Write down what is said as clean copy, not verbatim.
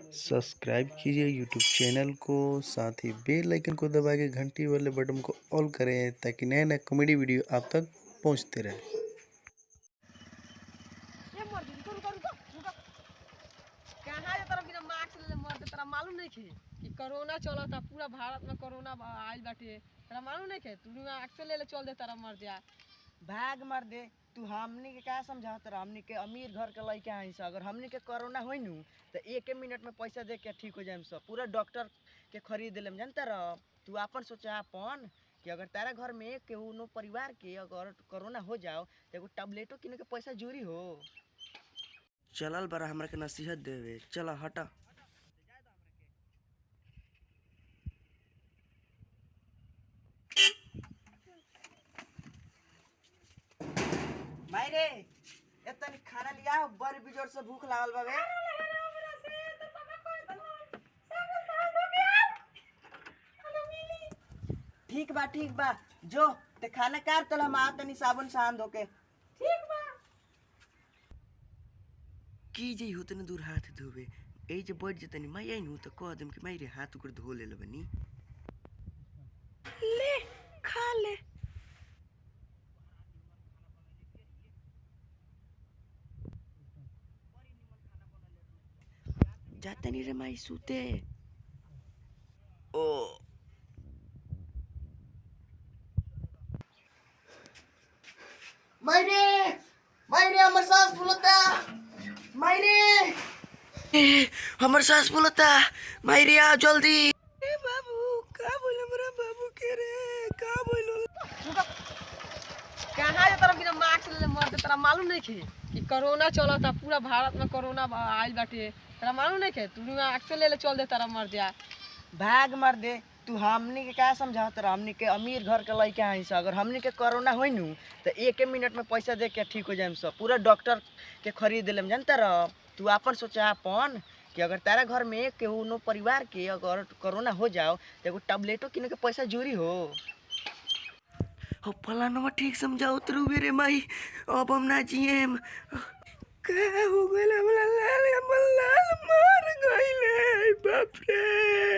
Subscribe कीजिए YouTube channel को, साथ ही बेल आइकन को दबा के घंटी वाले बटन को ऑल करें ताकि नए नए कॉमेडी वीडियो आप तक पहुंचते रहे। मालूम नहीं थे कि कोरोना चला था पूरा भारत में। कोरोना आयल बाटे, तेरा मालूम नहीं थे? तू एक्शन ले चल दे, तेरा मर जा भाग मर दे। तू हमनी के क्या समझात रहा? हमनी के अमीर घर के लड़का हैं सब। अगर हमनी के कोरोना होई नु तो 1 मिनट में पैसा दे के ठीक हो जाए सब। पूरा डॉक्टर के खरीद लेम, जानता रह। तू अपन सोचा अपन कि अगर तारा घर में केहू नो परिवार के अगर कोरोना हो जाओ तो एगो टैबलेटो किने के पैसा जूरी हो। चलल बड़ा हमरा के नसीहत देवे, चला हटा। मायरे एतनी खाना लिया, बड़ी बिजोर से भूख लागल बावे। ठीक बा जो ते खाना कार तल हम आ तनी साबुन सान धोके। ठीक बा की जे हो तने दूर हाथ धोबे ए जे बैठ जे तनी माई आइनु त कह देम कि माई रे हाथ उकर धो ले बनी। ले खा ले। जाते नहीं रे माई सूते। ओ मायरे हमर सांस फूलता। मायरे हमर सांस फूलता। मायरे आ जल्दी। ए बाबू का बोल हमरा बाबू के रे का बोलो? कहाँ जा? तेरा बिना मास्क ले मर दे, तेरा मालूम नहीं थे कि कोरोना चला था पूरा भारत में। कोरोना आयल बाटे, तेरा मालूम नहीं थे? तू एक्शन ले चल दे, तेरा मर जा भाग मर दे। तू हमनी के क्या समझात रहा? हमनी के अमीर घर के लड़का हैं सब। अगर हमनी के कोरोना होई नु तो 1 मिनट में पैसा दे के ठीक हो जाए सब। पूरा डॉक्टर के खरीद लेम, जानता रह। तू अपन सोचा अपन कि अगर तारा घर में केहू नो परिवार के अगर कोरोना हो जाओ तो एगो टैबलेटो किने के पैसा जूरी हो। हो फलाना ठीक समझाओ तरू मेरे माई, अब हम ना जिएम। का हो गइल? हमला लाल मर गइले बाप रे।